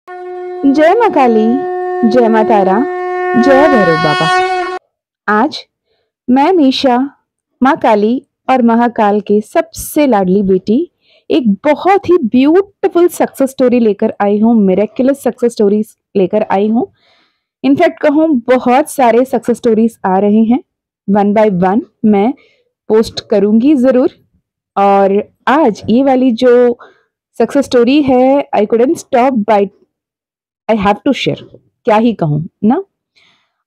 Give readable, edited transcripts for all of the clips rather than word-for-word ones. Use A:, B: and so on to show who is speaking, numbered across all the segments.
A: जय माँ काली, जय माँ तारा, जय भैरव बाबा। आज मैं मीशा, माँ काली और महाकाल के सबसे लाडली बेटी एक बहुत ही ब्यूटीफुल सक्सेस स्टोरी लेकर आई हूँ, मिरेक्युलस सक्सेस स्टोरीज लेकर आई हूँ। इनफैक्ट कहूँ बहुत सारे सक्सेस स्टोरीज आ रहे हैं, वन बाय वन मैं पोस्ट करूंगी जरूर। और आज ये वाली जो सक्सेस स्टोरी है, I couldn't stop by I have to share, क्या ही कहूँ ना।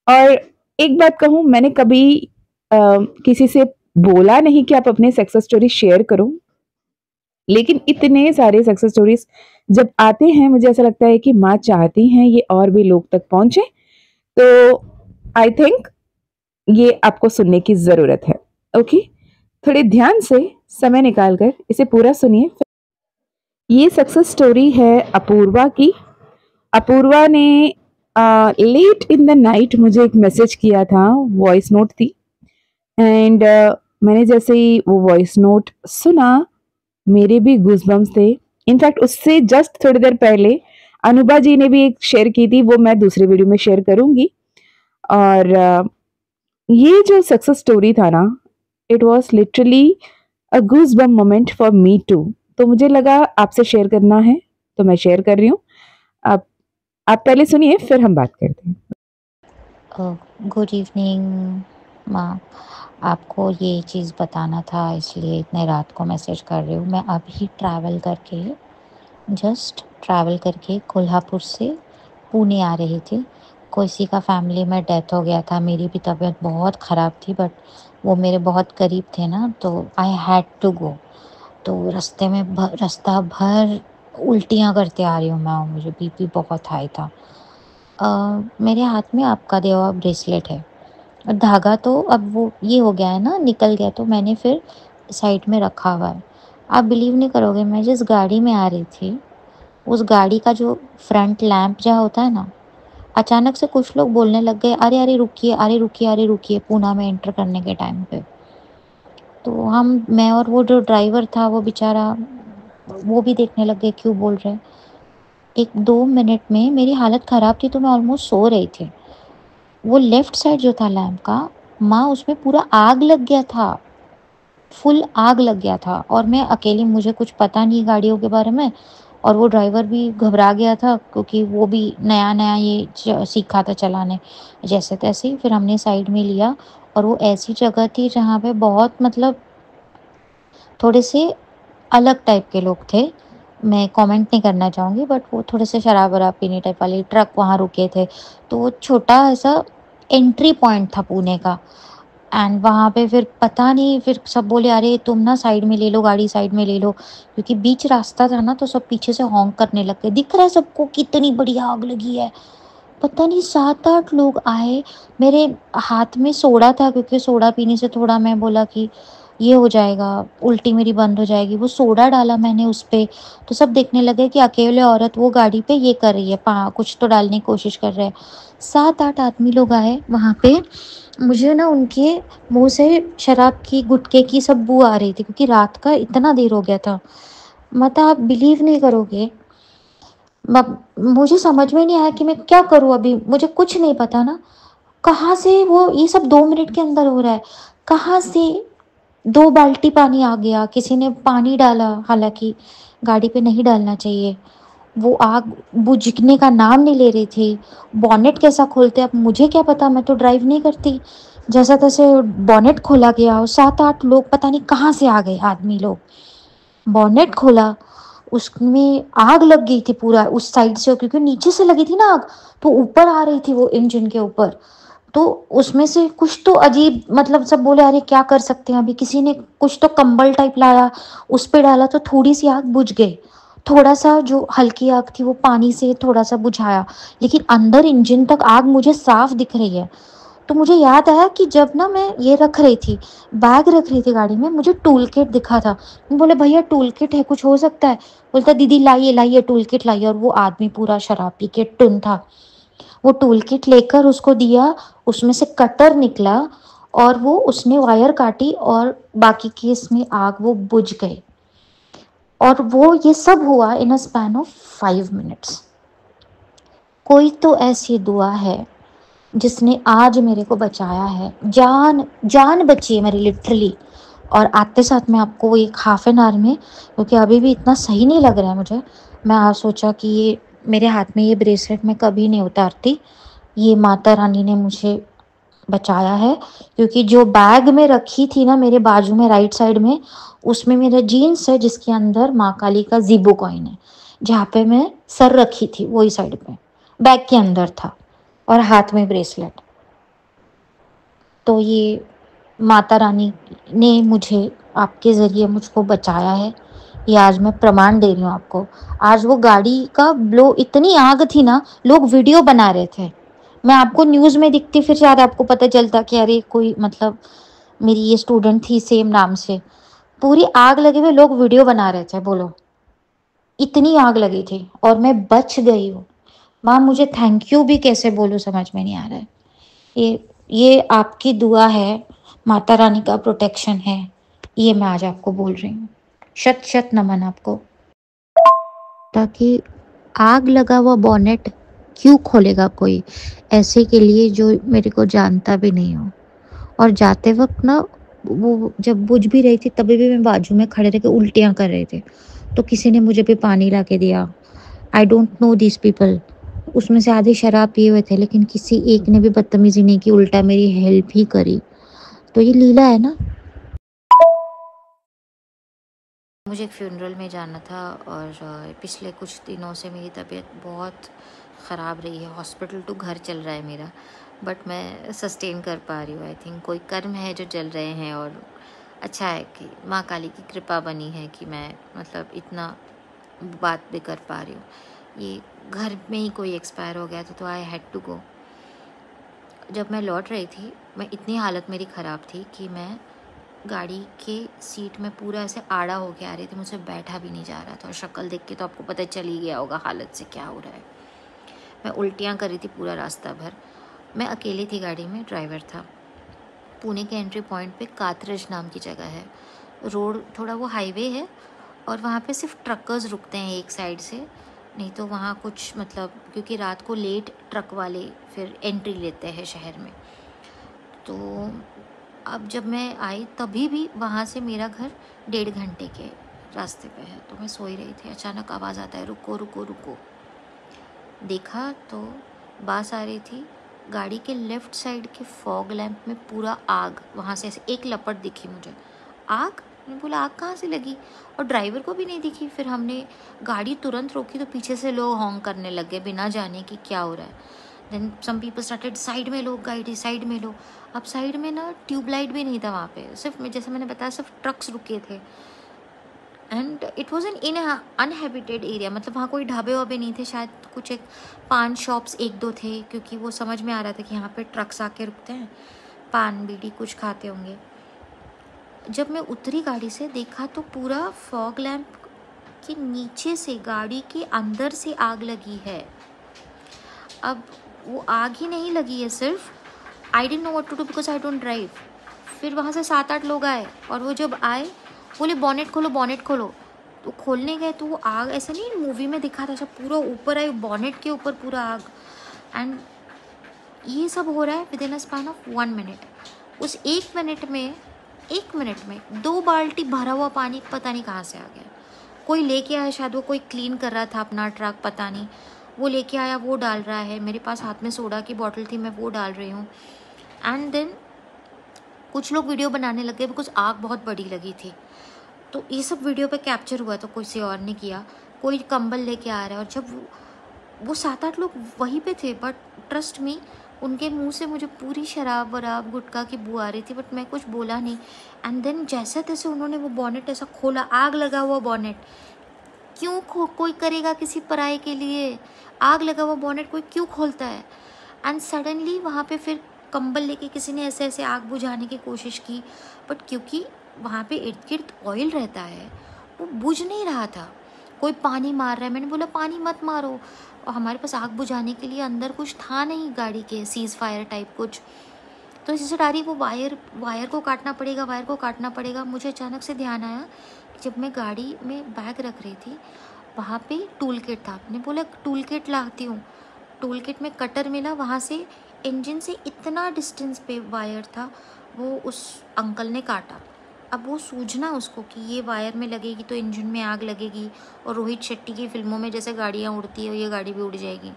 A: और एक बात कहूँ, मैंने कभी किसी से बोला नहीं कि आप अपने सक्सेस स्टोरी शेयर करो, लेकिन इतने सारे सक्सेस स्टोरीज जब आते हैं मुझे ऐसा लगता है कि माँ चाहती हैं ये और भी लोग तक पहुंचे। तो आई थिंक ये आपको सुनने की जरूरत है। ओके, थोड़े ध्यान से समय निकालकर इसे पूरा सुनिए। ये सक्सेस स्टोरी है अपूर्वा की। अपूर्वा ने लेट इन द नाइट मुझे एक मैसेज किया था, वॉइस नोट थी। एंड मैंने जैसे ही वो वॉइस नोट सुना, मेरे भी गूज़बम्स थे। इनफैक्ट उससे जस्ट थोड़ी देर पहले अनुभा जी ने भी एक शेयर की थी, वो मैं दूसरे वीडियो में शेयर करूंगी। और ये जो सक्सेस स्टोरी था ना, it was literally a goosebump moment for me too. तो मुझे लगा आपसे शेयर करना है, तो मैं शेयर कर रही हूँ। आप पहले सुनिए, फिर हम बात करते हैं।
B: गुड इवनिंग माँ। आपको ये चीज़ बताना था, इसलिए इतने रात को मैसेज कर रही हूँ। मैं अभी ट्रैवल करके कोल्हापुर से पुणे आ रही थी। किसी का फैमिली में डेथ हो गया था। मेरी भी तबीयत बहुत ख़राब थी, बट वो मेरे बहुत करीब थे ना, तो आई हैड टू गो। तो रास्ता भर उल्टियाँ करते आ रही हूँ मैं, और मुझे बीपी बहुत हाई था। मेरे हाथ में आपका दिया हुआ ब्रेसलेट है, और धागा तो अब वो ये हो गया है ना, निकल गया, तो मैंने फिर साइड में रखा हुआ है। आप बिलीव नहीं करोगे, मैं जिस गाड़ी में आ रही थी, उस गाड़ी का जो फ्रंट लैंप जहाँ होता है ना, अचानक से कुछ लोग बोलने लग गए, अरे अरे रुकिए, अरे रुकिए, अरे रुकिए, पूना में एंटर करने के टाइम पे। तो मैं और वो जो ड्राइवर था, वो बेचारा, वो भी देखने लग गए क्यों बोल रहे हैं। 1-2 मिनट में मेरी हालत ख़राब थी, तो मैं ऑलमोस्ट सो रही थी। वो लेफ्ट साइड जो था लैंप का, माँ, उसमें पूरा आग लग गया था, फुल आग लग गया था। और मैं अकेली, मुझे कुछ पता नहीं गाड़ियों के बारे में, और वो ड्राइवर भी घबरा गया था, क्योंकि वो भी नया नया ये सीखा था चलाने। जैसे तैसे ही फिर हमने साइड में लिया, और वो ऐसी जगह थी जहाँ पे बहुत, मतलब, थोड़े से अलग टाइप के लोग थे। मैं कमेंट नहीं करना चाहूँगी, बट वो थोड़े से शराब वराब पीने टाइप वाले ट्रक वहाँ रुके थे। तो वो छोटा ऐसा एंट्री पॉइंट था पुणे का। एंड वहाँ पे फिर पता नहीं, फिर सब बोले, अरे तुम ना साइड में ले लो, गाड़ी साइड में ले लो, क्योंकि बीच रास्ता था ना, तो सब पीछे से हॉन्क करने लग गए। दिख रहा है सबको कितनी बड़ी आग लगी है। पता नहीं 7-8 लोग आए। मेरे हाथ में सोडा था, क्योंकि सोडा पीने से थोड़ा, मैं बोला कि ये हो जाएगा, उल्टी मेरी बंद हो जाएगी। वो सोडा डाला मैंने उस पे, तो सब देखने लगे कि अकेले औरत वो गाड़ी पे ये कर रही है, कुछ तो डालने की कोशिश कर रहे हैं। 7-8 आदमी लोग आए वहाँ पे। मुझे ना उनके मुंह से शराब की, गुटखे की सब बू आ रही थी, क्योंकि रात का इतना देर हो गया था। मतलब आप बिलीव नहीं करोगे, मुझे समझ में नहीं आया कि मैं क्या करूँ अभी। मुझे कुछ नहीं पता ना, कहाँ से वो ये सब 2 मिनट के अंदर हो रहा है। कहाँ से 2 बाल्टी पानी आ गया, किसी ने पानी डाला, हालांकि गाड़ी पे नहीं डालना चाहिए। वो आग बुझने का नाम नहीं ले रही थी। बॉनेट कैसा खोलते, अब मुझे क्या पता, मैं तो ड्राइव नहीं करती। जैसा तैसे बॉनेट खोला गया, और 7-8 लोग पता नहीं कहाँ से आ गए आदमी लोग। बॉनेट खोला, उसमें आग लग गई थी पूरा उस साइड से, क्योंकि नीचे से लगी थी ना आग, तो ऊपर आ रही थी वो इंजन के ऊपर। तो उसमें से कुछ तो अजीब, मतलब सब बोले, अरे क्या कर सकते हैं अभी। किसी ने कुछ तो कंबल टाइप लाया, उस पे डाला, तो थोड़ी सी आग बुझ गई। थोड़ा सा जो हल्की आग थी वो पानी से थोड़ा सा बुझाया, लेकिन अंदर इंजन तक आग मुझे साफ दिख रही है। तो मुझे याद आया कि जब ना मैं ये रख रही थी, बैग रख रही थी गाड़ी में, मुझे टूल किट दिखा था। मैं बोले, भैया टूल किट है, कुछ हो सकता है। बोलता, दीदी लाइए लाइए टूल किट लाइए। और वो आदमी पूरा शराब पी के टुन था। वो टूल किट लेकर उसको दिया, उसमें से कटर निकला, और वो उसने वायर काटी, और बाकी केस में आग वो बुझ गए। और वो ये सब हुआ इन अ स्पैन ऑफ 5 मिनट्स। कोई तो ऐसी दुआ है जिसने आज मेरे को बचाया है। जान जान बची है मेरी लिटरली। और आते साथ मैं आपको एक हाफ एन आवर में, क्योंकि अभी भी इतना सही नहीं लग रहा है मुझे, मैं आज सोचा कि ये मेरे हाथ में ये ब्रेसलेट मैं कभी नहीं उतारती। ये माता रानी ने मुझे बचाया है, क्योंकि जो बैग में रखी थी ना मेरे बाजू में राइट साइड में, उसमें मेरा जीन्स है जिसके अंदर माँ काली का ज़ीबो कॉइन है। जहाँ पे मैं सर रखी थी वही साइड पे बैग के अंदर था, और हाथ में ब्रेसलेट। तो ये माता रानी ने मुझे आपके ज़रिए मुझको बचाया है। ये आज मैं प्रमाण दे रही हूँ आपको। आज वो गाड़ी का ब्लो, इतनी आग थी ना, लोग वीडियो बना रहे थे। मैं आपको न्यूज़ में दिखती फिर शायद आपको पता चलता कि अरे कोई मतलब मेरी ये स्टूडेंट थी सेम नाम से। पूरी आग लगे हुए लोग वीडियो बना रहे थे, बोलो इतनी आग लगी थी और मैं बच गई हूँ। माँ मुझे थैंक यू भी कैसे बोलूँ समझ में नहीं आ रहा है। ये आपकी दुआ है, माता रानी का प्रोटेक्शन है, ये मैं आज आपको बोल रही हूँ। शत शत नमन आपको। ताकि आग लगा हुआ बॉनेट क्यों खोलेगा कोई ऐसे के लिए जो मेरे को जानता भी नहीं हो। और जाते वक्त ना, वो जब बुझ भी रही थी तभी भी मैं बाजू में खड़े रह के उल्टियाँ कर रहे थे, तो किसी ने मुझे भी पानी ला के दिया। I don't know this people. उसमें से आधे शराब पिए हुए थे, लेकिन किसी एक ने भी बदतमीजी नहीं की, उल्टा मेरी हेल्प ही करी। तो ये लीला है ना। मुझे एक फ्यूनरल में जाना था, और पिछले कुछ दिनों से मेरी तबीयत बहुत ख़राब रही है। हॉस्पिटल टू घर चल रहा है मेरा, बट मैं सस्टेन कर पा रही हूँ। आई थिंक कोई कर्म है जो चल रहे हैं, और अच्छा है कि माँ काली की कृपा बनी है कि मैं मतलब इतना बात भी कर पा रही हूँ। ये घर में ही कोई एक्सपायर हो गया था, तो आई हैड टू गो। जब मैं लौट रही थी, मैं इतनी हालत मेरी ख़राब थी कि मैं गाड़ी के सीट में पूरा ऐसे आड़ा होके आ रही थी, मुझसे बैठा भी नहीं जा रहा था। और शक्ल देख के तो आपको पता चल ही गया होगा हालत से क्या हो रहा है। मैं उल्टियाँ कर रही थी पूरा रास्ता भर। मैं अकेली थी गाड़ी में, ड्राइवर था। पुणे के एंट्री पॉइंट पे कात्रज नाम की जगह है। रोड थोड़ा वो हाईवे है, और वहाँ पे सिर्फ ट्रकर्स रुकते हैं एक साइड से, नहीं तो वहाँ कुछ मतलब, क्योंकि रात को लेट ट्रक वाले फिर एंट्री लेते हैं शहर में। तो अब जब मैं आई तभी भी वहाँ से मेरा घर 1.5 घंटे के रास्ते पे है। तो मैं सोई रही थी, अचानक आवाज़ आता है रुको रुको रुको। देखा तो बास आ रही थी। गाड़ी के लेफ़्ट साइड के फॉग लैंप में पूरा आग, वहाँ से ऐसे एक लपट दिखी मुझे। आग? मैंने बोला आग कहाँ से लगी? और ड्राइवर को भी नहीं दिखी। फिर हमने गाड़ी तुरंत रोकी तो पीछे से लोग हॉन्क करने लग गए बिना जाने कि क्या हो रहा है। Then some people started side में लो गाड़ी, साइड में लो। अब साइड में ना ट्यूबलाइट भी नहीं था वहाँ पे, सिर्फ जैसे मैंने बताया सिर्फ ट्रक्स रुके थे। And it was an in uninhabited area, मतलब वहाँ कोई ढाबे वाबे नहीं थे। शायद कुछ एक 5 शॉप्स 1-2 थे, क्योंकि वो समझ में आ रहा था कि यहाँ पे ट्रक्स आके रुकते हैं, पान बीड़ी कुछ खाते होंगे। जब मैं उतरी गाड़ी से, देखा तो पूरा फॉग लैम्प के नीचे से गाड़ी के अंदर से आग लगी है। अब वो आग ही नहीं लगी है सिर्फ, I didn't know what to do because I don't drive. फिर वहाँ से 7-8 लोग आए, और वो जब आए बोले बॉनेट खोलो बॉनेट खोलो। तो खोलने गए तो वो आग ऐसा नहीं मूवी में दिखा था, सब पूरा ऊपर आई, बॉनेट के ऊपर पूरा आग। एंड ये सब हो रहा है with in a span of 1 minute. उस 1 मिनट में 2 बाल्टी भरा हुआ पानी पता नहीं कहाँ से आ गया। कोई लेके आया, शायद वो कोई क्लीन कर रहा था अपना ट्रक, पता नहीं, वो लेके आया, वो डाल रहा है। मेरे पास हाथ में सोडा की बॉटल थी, मैं वो डाल रही हूँ। एंड देन कुछ लोग वीडियो बनाने लगे बिकॉज आग बहुत बड़ी लगी थी। तो ये सब वीडियो पे कैप्चर हुआ, तो किसी और ने किया। कोई कंबल लेके आ रहा है, और जब वो 7-8 लोग वहीं पे थे, बट ट्रस्ट मी उनके मुंह से मुझे पूरी शराब वराब गुटखा की बू आ रही थी, बट मैं कुछ बोला नहीं। एंड देन जैसे तैसे उन्होंने वो बॉनेट ऐसा खोला, आग लगा हुआ बॉनेट। क्यों कोई करेगा किसी पराये के लिए? आग लगा हुआ बॉनेट कोई क्यों खोलता है? एंड सडनली वहाँ पे फिर कंबल लेके किसी ने ऐसे ऐसे आग बुझाने की कोशिश की, बट क्योंकि वहाँ पे इर्द गिर्द ऑयल रहता है, वो बुझ नहीं रहा था। कोई पानी मार रहा है, मैंने बोला पानी मत मारो। और हमारे पास आग बुझाने के लिए अंदर कुछ था नहीं गाड़ी के, सीज फायर टाइप कुछ। तो इसी से डारी वो वायर को काटना पड़ेगा, वायर को काटना पड़ेगा। मुझे अचानक से ध्यान आया कि जब मैं गाड़ी में बैग रख रही थी, वहाँ पे टूल किट था। मैंने बोला टूल किट लाती हूँ। टूल किट में कटर मिला, वहाँ से इंजन से इतना डिस्टेंस पे वायर था, वो उस अंकल ने काटा। अब वो सूझना उसको कि ये वायर में लगेगी तो इंजन में आग लगेगी, और रोहित शेट्टी की फिल्मों में जैसे गाड़ियाँ उड़ती है ये गाड़ी भी उड़ जाएगी।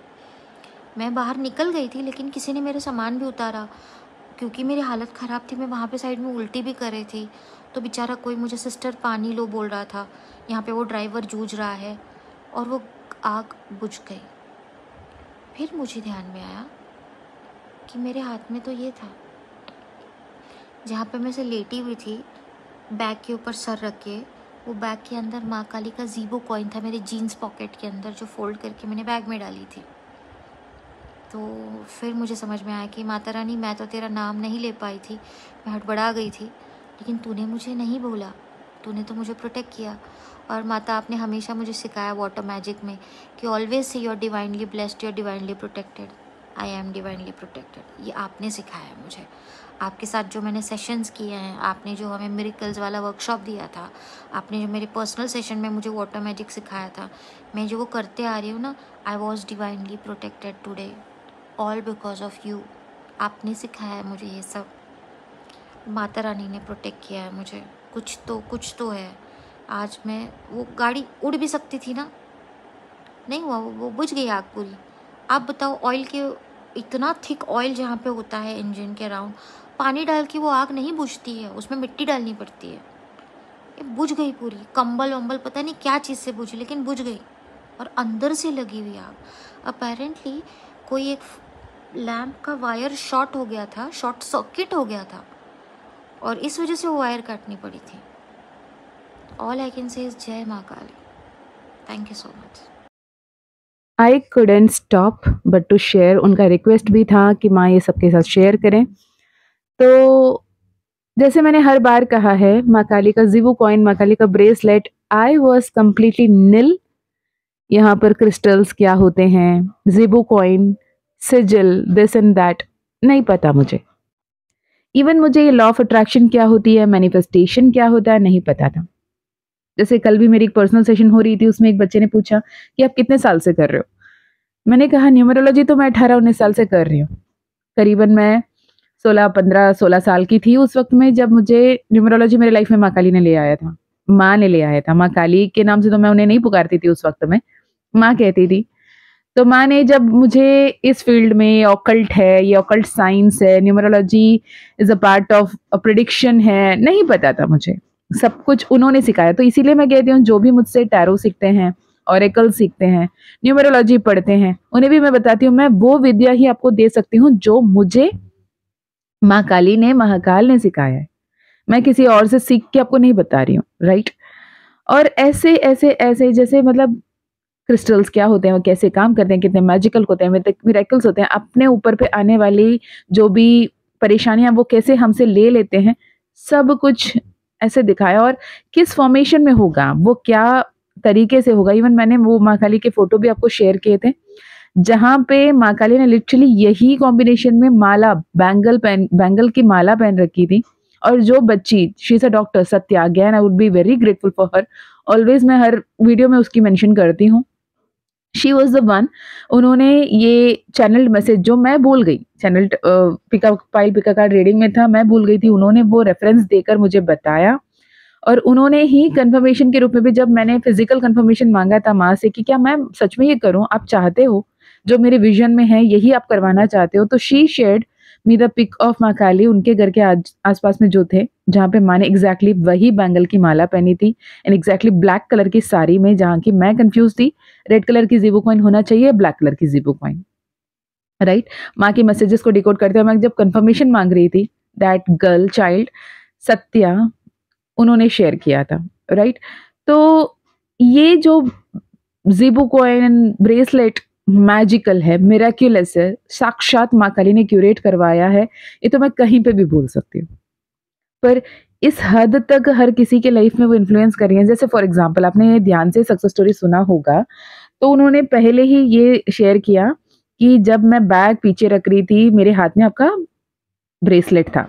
B: मैं बाहर निकल गई थी, लेकिन किसी ने मेरे सामान भी उतारा, क्योंकि मेरी हालत ख़राब थी। मैं वहाँ पे साइड में उल्टी भी कर रही थी, तो बेचारा कोई मुझे सिस्टर पानी लो बोल रहा था, यहाँ पे वो ड्राइवर जूझ रहा है, और वो आग बुझ गई। फिर मुझे ध्यान में आया कि मेरे हाथ में तो ये था, जहाँ पे मैं से लेटी हुई थी बैग के ऊपर सर रख के, वो बैग के अंदर माँ काली का ज़ीबो कॉइन था मेरे जीन्स पॉकेट के अंदर, जो फोल्ड करके मैंने बैग में डाली थी। तो फिर मुझे समझ में आया कि माता रानी, मैं तो तेरा नाम नहीं ले पाई थी, मैं हड़बड़ा गई थी, लेकिन तूने मुझे नहीं भूला, तूने तो मुझे प्रोटेक्ट किया। और माता, आपने हमेशा मुझे सिखाया वाटर मैजिक में कि ऑलवेज से you are divinely blessed, you are divinely protected, I am divinely protected. ये आपने सिखाया है मुझे। आपके साथ जो मैंने सेशंस किए हैं, आपने जो हमें मिरेकल्स वाला वर्कशॉप दिया था, आपने जो मेरे पर्सनल सेशन में मुझे वाटर मैजिक सिखाया था, मैं जो वो करते आ रही हूँ ना, I was divinely protected today, all because of you. आपने सिखाया है मुझे ये सब, माता रानी ने प्रोटेक्ट किया है मुझे। कुछ तो है। आज मैं, वो गाड़ी उड़ भी सकती थी ना, नहीं हुआ, वो बुझ गई आग पूरी। आप बताओ, ऑयल के, इतना थिक ऑयल जहाँ पे होता है इंजन के अराउंड, पानी डाल के वो आग नहीं बुझती है, उसमें मिट्टी डालनी पड़ती है। ये बुझ गई पूरी, कंबल वम्बल पता नहीं क्या चीज़ से बुझी, लेकिन बुझ गई, और अंदर से लगी हुई आग। अपेरेंटली कोई एक लैम्प का वायर शॉर्ट हो गया था, शॉर्ट सर्किट हो गया था, और इस वजह से वो वायर काटनी पड़ी थी। All I can say is जय माँ Kali. Thank you so much.
A: I couldn't stop but to share। उनका रिक्वेस्ट भी था कि माँ ये सबके साथ शेयर करें। तो जैसे मैंने हर बार कहा है, माँ काली का ज़ीबो कॉइन, माँ काली का ब्रेसलेट, आई वॉज कम्प्लीटली निल। यहाँ पर क्रिस्टल्स क्या होते हैं, ज़ीबो कॉइन, सिजिल, दिस एंड दैट, नहीं पता मुझे। इवन मुझे ये लॉ ऑफ अट्रैक्शन क्या होती है, मैनिफेस्टेशन क्या होता है, नहीं पता था। जैसे कल भी मेरी एक पर्सनल सेशन हो रही थी, उसमें एक बच्चे ने पूछा कि आप कितने साल से कर रहे हो। मैंने कहा न्यूमरोलॉजी तो मैं 18-19 साल से कर रही हूँ। करीबन मैं 16 साल की थी उस वक्त में, जब मुझे न्यूमरोलॉजी मेरे लाइफ में माँ काली ने ले आया था, माँ ने ले आया था। माँ काली के नाम से तो मैं उन्हें नहीं पुकारती थी उस वक्त में, माँ कहती थी। तो माँ ने जब मुझे इस फील्ड में, ऑकल्ट है, ये ऑकल्ट साइंस है, numerology is a part of a prediction है, नहीं पता था मुझे, सब कुछ उन्होंने सिखाया। तो इसीलिए मैं कहती हूँ, जो भी मुझसे टैरो सीखते हैं, ऑरेकल सीखते हैं, न्यूमरोलॉजी पढ़ते हैं, उन्हें भी मैं बताती हूँ, मैं वो विद्या ही आपको दे सकती हूँ जो मुझे माँ काली ने, महाकाल ने सिखाया है। मैं किसी और से सीख के आपको नहीं बता रही हूँ, राइट। और ऐसे ऐसे ऐसे, जैसे मतलब क्रिस्टल्स क्या होते हैं, वो कैसे काम करते हैं, कितने मैजिकल होते हैं, मिरेकल्स होते हैं, अपने ऊपर पे आने वाली जो भी परेशानियां वो कैसे हमसे ले लेते हैं, सब कुछ ऐसे दिखाया। और किस फॉर्मेशन में होगा, वो क्या तरीके से होगा। इवन मैंने वो माँ काली के फोटो भी आपको शेयर किए थे, जहाँ पे माँ काली ने लिटरली यही कॉम्बिनेशन में माला, बैंगल की माला पहन रखी थी। और जो बच्ची, she is a doctor, Satya, again I would be very grateful for her, always मैं हर वीडियो में उसकी मेंशन करती हूँ। शी वॉज द वन, उन्होंने ये चैनल मैसेज जो मैं भूल गई, चैनल पिका कार्ड रीडिंग में था, मैं भूल गई थी, उन्होंने वो रेफरेंस देकर मुझे बताया। और उन्होंने ही कंफर्मेशन के रूप में भी, जब मैंने फिजिकल कंफर्मेशन मांगा था माँ से कि क्या मैं सच में ये करूं, आप चाहते हो, जो मेरे विजन में है यही आप करवाना चाहते हो, तो she shared me the pic of माँ काली उनके घर के आसपास में जो थे, जहाँ पे माँ ने एग्जैक्टली वही बैंगल की माला पहनी थी, एंड एग्जैक्टली ब्लैक कलर की साड़ी में, जहाँ की मैं कंफ्यूज थी, रेड कलर की ज़ीबो कॉइन होना चाहिए, ब्लैक कलर की ज़ीबो कॉइन, राइट। माँ की मैसेजेस को डिकोड करते हुए मैं जब कंफर्मेशन मांग रही थी, दैट गर्ल चाइल्ड सत्या, उन्होंने शेयर किया था, राइट। तो ये जो ज़ीबो कॉइन ब्रेसलेट मैजिकल है, मिराक्युलस है, साक्षात माँ काली ने क्यूरेट करवाया है, ये तो मैं कहीं पे भी बोल सकती हूँ। पर इस हद तक हर किसी के लाइफ में वो इन्फ्लुएंस कर रही है। जैसे फॉर एग्जांपल, आपने ध्यान से सक्सेस स्टोरी सुना होगा, तो उन्होंने पहले ही ये शेयर किया कि जब मैं बैग पीछे रख रही थी, मेरे हाथ में आपका ब्रेसलेट था,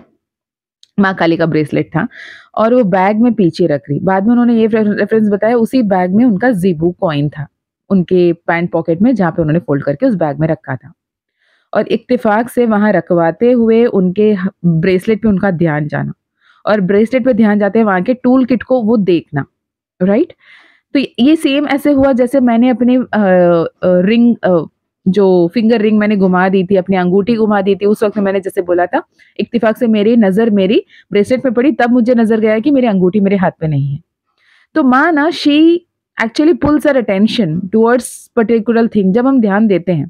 A: माँ काली का ब्रेसलेट था, और वो बैग में पीछे रख रही। बाद में उन्होंने ये रेफरेंस बताया, उसी बैग में उनका ज़ीबो कॉइन था, उनके पैंट पॉकेट में, जहाँ पे उन्होंने फोल्ड करके उस बैग में रखा था। और इत्तेफाक से वहाँ रखवाते हुए उनके ब्रेसलेट पे उनका ध्यान जाना, और ब्रेसलेट पे ध्यान जाते हैं वहाँ के टूल किट को वो देखना, राइट? तो ये सेम ऐसे हुआ जैसे मैंने अपनी रिंग, जो फिंगर रिंग मैंने घुमा दी थी, अपनी अंगूठी घुमा दी थी, उस वक्त मैंने जैसे बोला था, इत्तेफाक से मेरी नज़र मेरी ब्रेसलेट पे पड़ी, तब मुझे नज़र गया कि मेरी अंगूठी मेरे हाथ पे नहीं है। तो माँ ना, she actually pulls our attention towards particular thing. जब हम ध्यान देते हैं,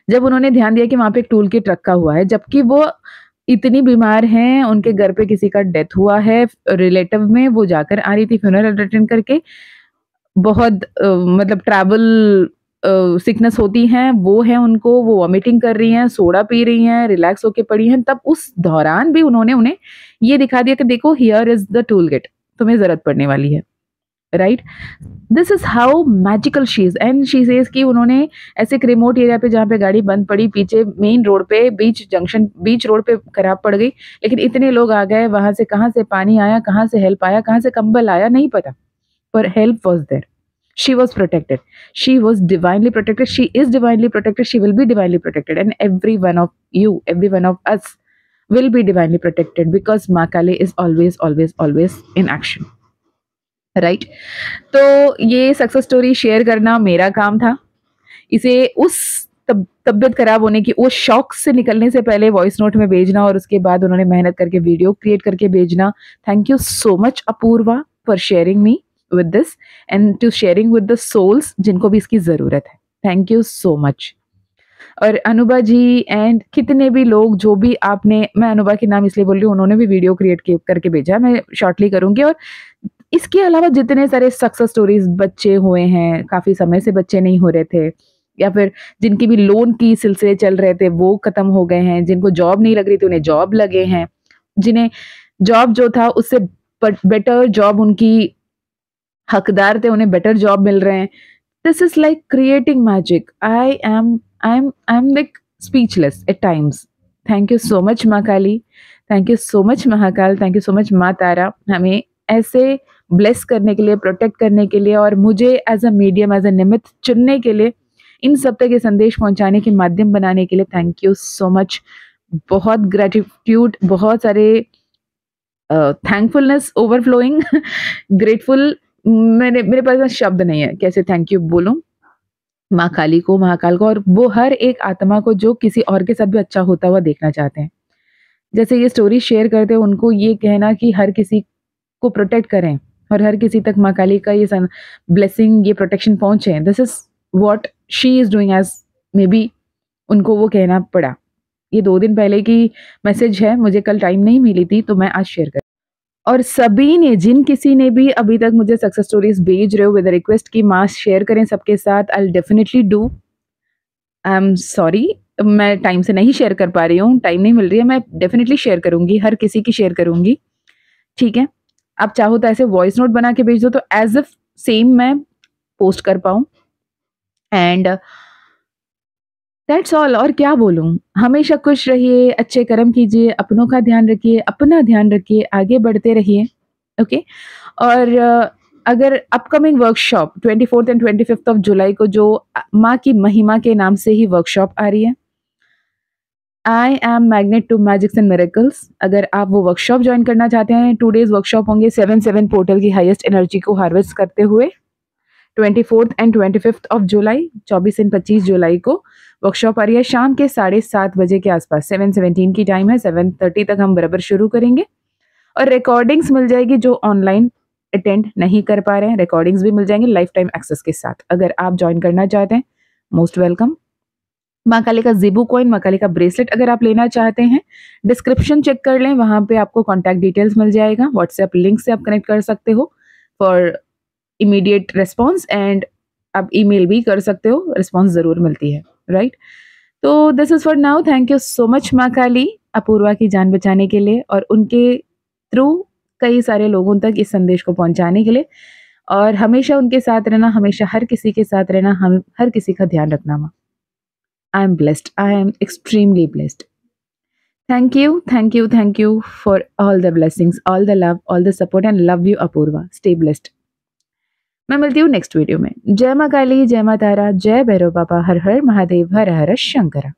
A: जब उन्होंने ध्यान दिया कि वहाँ पे एक टूल किट रखा हुआ है, जबकि वो इतनी बीमार हैं, उनके घर पे किसी का डेथ हुआ है रिलेटिव में, वो जाकर आ रही थी फ्यूनरल अटेंड करके, बहुत मतलब ट्रैवल सिकनेस होती हैं, वो है उनको, वो वॉमिटिंग कर रही हैं, सोडा पी रही हैं, रिलैक्स होके पड़ी हैं, तब उस दौरान भी उन्होंने उन्हें ये दिखा दिया कि देखो here is the tool kit, तुम्हें ज़रूरत पड़ने वाली है, right? This is how magical she is. And she says कि उन्होंने ऐसे एक रिमोट एरिया पे, जहाँ पे गाड़ी बंद पड़ी, पीछे मेन रोड पे, बीच रोड पे खराब पड़ गई, लेकिन इतने लोग आ गए, वहाँ से कहाँ से पानी आया, कहाँ से हेल्प आया, कहाँ से कंबल आया, नहीं पता, पर help was there. She was protected. She was divinely protected. She is divinely protected. She will be divinely protected. And every one of you, every one of us will be divinely protected, because Ma Kali is always, always, always in action. Right? तो ये success story share करना मेरा काम था। इसे उस तबीयत खराब होने की, उस शॉक से निकलने से पहले वॉइस नोट में भेजना, और उसके बाद उन्होंने मेहनत करके वीडियो क्रिएट करके भेजना। Thank you so much Apurva for sharing me with this, and to sharing with the souls जिनको भी इसकी ज़रूरत है। Thank you so much. और अनुभा जी एंड कितने भी लोग, जो भी आपने, मैं अनुभा के नाम इसलिए बोल रही हूँ, उन्होंने भी वीडियो क्रिएट करके भेजा, मैं शॉर्टली करूँगी। और इसके अलावा जितने सारे सक्सेस स्टोरीज बच्चे हुए हैं, काफ़ी समय से बच्चे नहीं हो रहे थे, या फिर जिनकी भी लोन की सिलसिले चल रहे थे वो ख़त्म हो गए हैं, जिनको जॉब नहीं लग रही थी उन्हें जॉब लगे हैं, जिन्हें जॉब जो था उससे बेटर जॉब, उनकी हकदार थे, उन्हें बेटर जॉब मिल रहे हैं। This is like creating magic. I am like speechless at times. Thank you so much माँ Kali, thank you so much Mahakal, thank you so much माँ तारा, हमें ऐसे ब्लेस करने के लिए, प्रोटेक्ट करने के लिए, और मुझे as a medium, as a निमित्त चुनने के लिए, इन सब तक ये संदेश पहुंचाने के माध्यम बनाने के लिए थैंक यू सो मच। बहुत ग्रेटिट्यूड, बहुत सारे थैंकफुलनेस ओवरफ्लोइंग, ग्रेटफुल, मेरे पास शब्द नहीं है कैसे थैंक यू बोलूं माँ काली को, महाकाल को, और वो हर एक आत्मा को जो किसी और के साथ भी अच्छा होता हुआ देखना चाहते हैं। जैसे ये स्टोरी शेयर करते हैं, उनको ये कहना कि हर किसी को प्रोटेक्ट करें, और हर किसी तक माँ काली का ये ब्लेसिंग, ये प्रोटेक्शन पहुंचे। This is what she is doing, as may be उनको वो कहना पड़ा। ये 2 दिन पहले की मैसेज है, मुझे कल टाइम नहीं मिली थी, तो मैं आज शेयर कर। और सभी ने, जिन किसी ने भी अभी तक मुझे सक्सेस स्टोरीज भेज रहे हो विद रिक्वेस्ट कि माँ शेयर करें सबके साथ, I will definitely do. I am sorry, मैं टाइम से नहीं शेयर कर पा रही हूँ, टाइम नहीं मिल रही है। मैं डेफिनेटली शेयर करूंगी, हर किसी की शेयर करूंगी, ठीक है? आप चाहो तो ऐसे वॉइस नोट बना के भेज दो, तो एज इफ सेम मैं पोस्ट कर पाऊँ। And that's all. और क्या बोलूँ, हमेशा खुश रहिए, अच्छे कर्म कीजिए, अपनों का ध्यान रखिए, अपना ध्यान रखिए, आगे बढ़ते रहिए, ओके? और अगर upcoming workshop 24th and 25th of July को, जो माँ की महिमा के नाम से ही वर्कशॉप आ रही है, I am magnet to magics and miracles. अगर आप वो वर्कशॉप ज्वाइन करना चाहते हैं, 2 डेज वर्कशॉप होंगे 7/7 पोर्टल की हाईएस्ट एनर्जी को हार्वेस्ट करते हुए। 24th and 25th of July, 24 and 25 जुलाई को वर्कशॉप आ रही है, शाम के 7:30 बजे के आसपास। 7:17 की टाइम है, 7:30 तक हम बराबर शुरू करेंगे। और रिकॉर्डिंग्स मिल जाएगी, जो ऑनलाइन अटेंड नहीं कर पा रहे हैं, रिकॉर्डिंग्स भी मिल जाएंगे लाइफ टाइम एक्सेस के साथ। अगर आप ज्वाइन करना चाहते हैं, मोस्ट वेलकम। माँ काली का ज़ेबू कॉइन, माँ काली का ब्रेसलेट अगर आप लेना चाहते हैं, डिस्क्रिप्शन चेक कर लें, वहाँ पे आपको कॉन्टैक्ट डिटेल्स मिल जाएगा। व्हाट्सएप लिंक से आप कनेक्ट कर सकते हो फॉर इमीडिएट रिस्पॉन्स, एंड आप ईमेल भी कर सकते हो, रिस्पॉन्स ज़रूर मिलती है, राइट? तो this is for now. Thank you so much माँ काली, अपूर्वा की जान बचाने के लिए, और उनके थ्रू कई सारे लोगों तक इस संदेश को पहुंचाने के लिए, और हमेशा उनके साथ रहना, हमेशा हर किसी के साथ रहना, हम हर किसी का ध्यान रखना माँ। I am blessed, I am extremely blessed. Thank you, thank you, thank you for all the blessings, all the love, all the support, and love you, Apurva. Stay blessed. मैं मिलती हूँ नेक्स्ट वीडियो में। जय माँ काली, जय माँ तारा, जय भैरव बाबा, हर हर महादेव, हर हर शंकर।